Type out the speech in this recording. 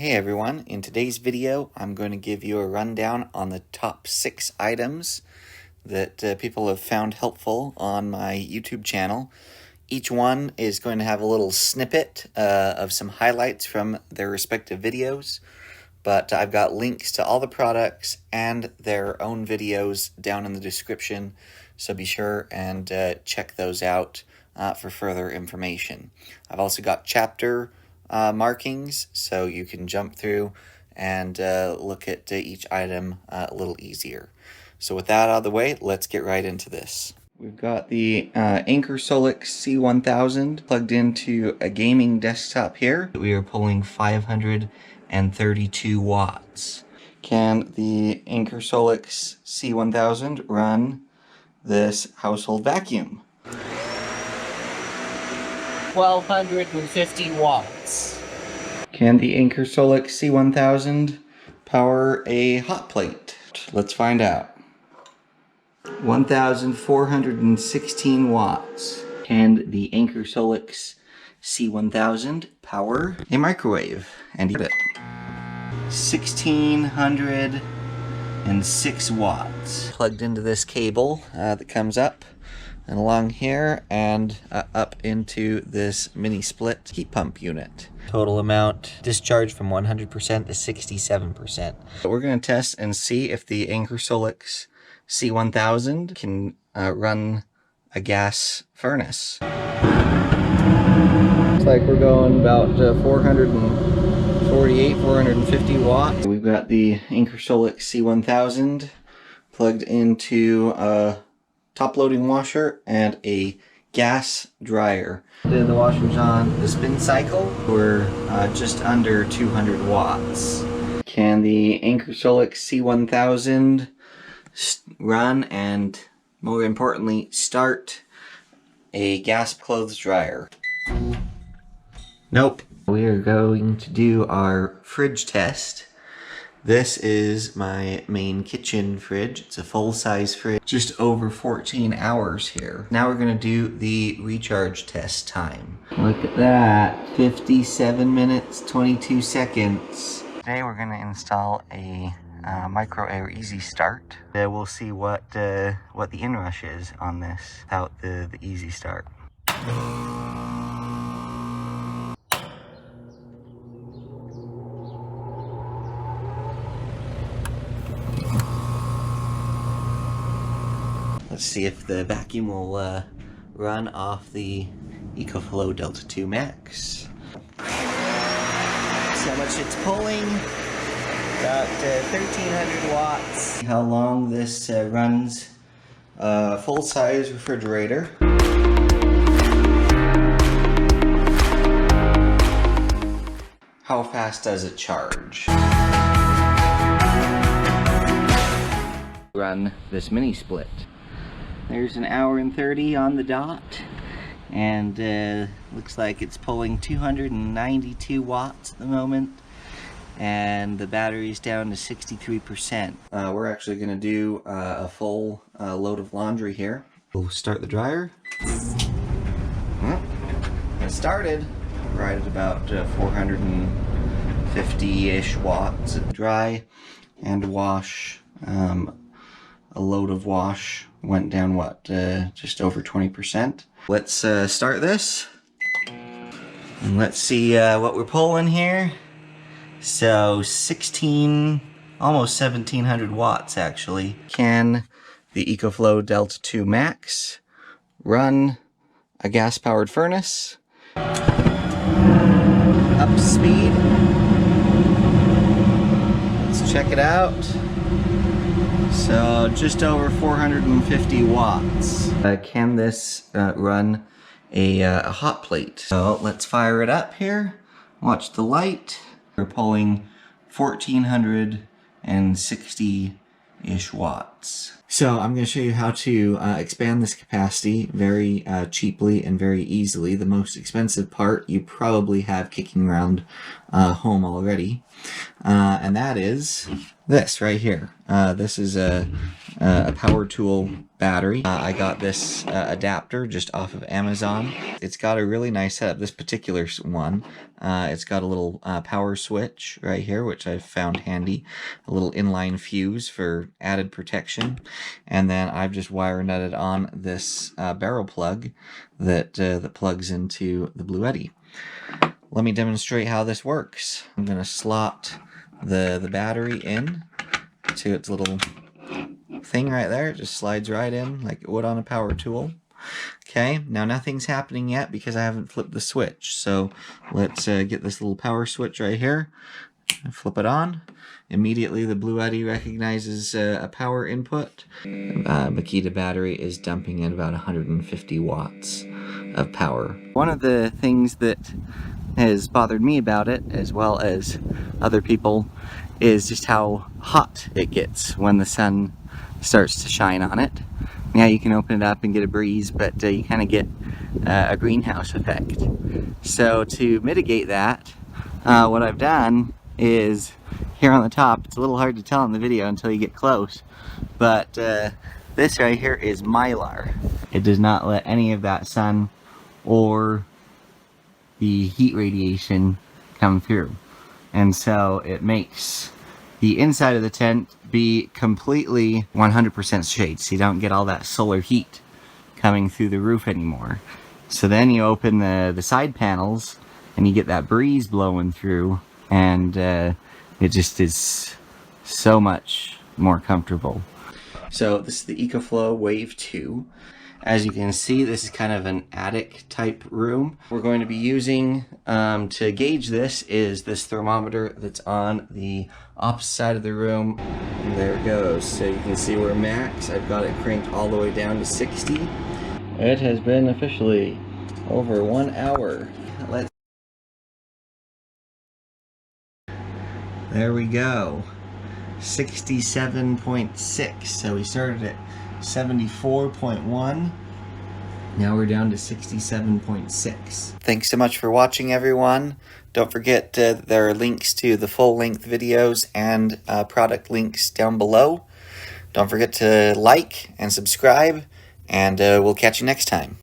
Hey everyone, in today's video I'm going to give you a rundown on the top 6 items that people have found helpful on my YouTube channel. Each one is going to have a little snippet of some highlights from their respective videos, but I've got links to all the products and their own videos down in the description, so be sure and check those out for further information. I've also got chapter markings, so you can jump through and look at each item a little easier. So with that out of the way, let's get right into this. We've got the Anker Solix C1000 plugged into a gaming desktop here. We are pulling 532 watts. Can the Anker Solix C1000 run this household vacuum? 1250 watts. Can the Anker Solix C1000 power a hot plate? Let's find out. 1416 watts. Can the Anker Solix C1000 power a microwave? And it 1606 watts. Plugged into this cable that comes up and along here and up into this mini split heat pump unit. Total amount discharged from 100% to 67%. We're going to test and see if the Anker Solix C1000 can run a gas furnace. Looks like we're going about 448, 450 watts. We've got the Anker Solix C1000 plugged into a top-loading washer and a gas dryer. The washer's on the spin cycle. We're just under 200 watts. Can the Anker Solix C1000 run and, more importantly, start a gas clothes dryer? Nope. We are going to do our fridge test. This is my main kitchen fridge. It's a full-size fridge, just over 14 hours here. Now we're gonna do the recharge test time. Look at that, 57 minutes, 22 seconds. Today we're gonna install a micro air EasyStart. We'll see what the inrush is on this without the EasyStart. Let's see if the vacuum will run off the EcoFlow Delta 2 Max. See how much it's pulling. About 1300 watts. How long this runs a full-size refrigerator. How fast does it charge? Run this mini split. There's an hour and 30 on the dot, and looks like it's pulling 292 watts at the moment, and the battery's down to 63%. We're actually going to do a full load of laundry here. We'll start the dryer. It started right at about 450-ish watts. Dry and wash. A load of wash went down, what, just over 20%. Let's start this, and let's see what we're pulling here. So 16, almost 1700 watts actually. Can the EcoFlow Delta 2 Max run a gas-powered furnace? Up speed. Let's check it out. So just over 450 watts. Can this run a hot plate? So let's fire it up here. Watch the light. We're pulling 1460-ish watts. So I'm going to show you how to expand this capacity very cheaply and very easily. The most expensive part you probably have kicking around home already. and that is this right here. This is a power tool battery. I got this adapter just off of Amazon. It's got a really nice setup. This particular one, it's got a little power switch right here, which I've found handy. A little inline fuse for added protection. And then I've just wire nutted on this barrel plug that plugs into the Bluetti. Let me demonstrate how this works. I'm going to slot the battery in to its little thing right there. It just slides right in like it would on a power tool. Okay, now nothing's happening yet because I haven't flipped the switch. So let's get this little power switch right here. Flip it on. Immediately the Bluetti recognizes a power input. Makita battery is dumping in about 150 watts of power. One of the things that has bothered me about it, as well as other people, is just how hot it gets when the sun starts to shine on it. Yeah, you can open it up and get a breeze, but you kind of get a greenhouse effect. So to mitigate that, what I've done is here on the top, it's a little hard to tell in the video until you get close, but this right here is Mylar. It does not let any of that sun or the heat radiation come through. And so it makes the inside of the tent be completely 100% shade, so you don't get all that solar heat coming through the roof anymore. So then you open the side panels and you get that breeze blowing through, and it just is so much more comfortable. So this is the EcoFlow Wave 2. As you can see, this is kind of an attic type room. We're going to be using to gauge this is this thermometer that's on the opposite side of the room. And there it goes. So you can see we're max. I've got it cranked all the way down to 60. It has been officially over 1 hour. There we go. 67.6. So we started at 74.1. Now we're down to 67.6. Thanks so much for watching, everyone. Don't forget there are links to the full-length videos and product links down below. Don't forget to like and subscribe, and we'll catch you next time.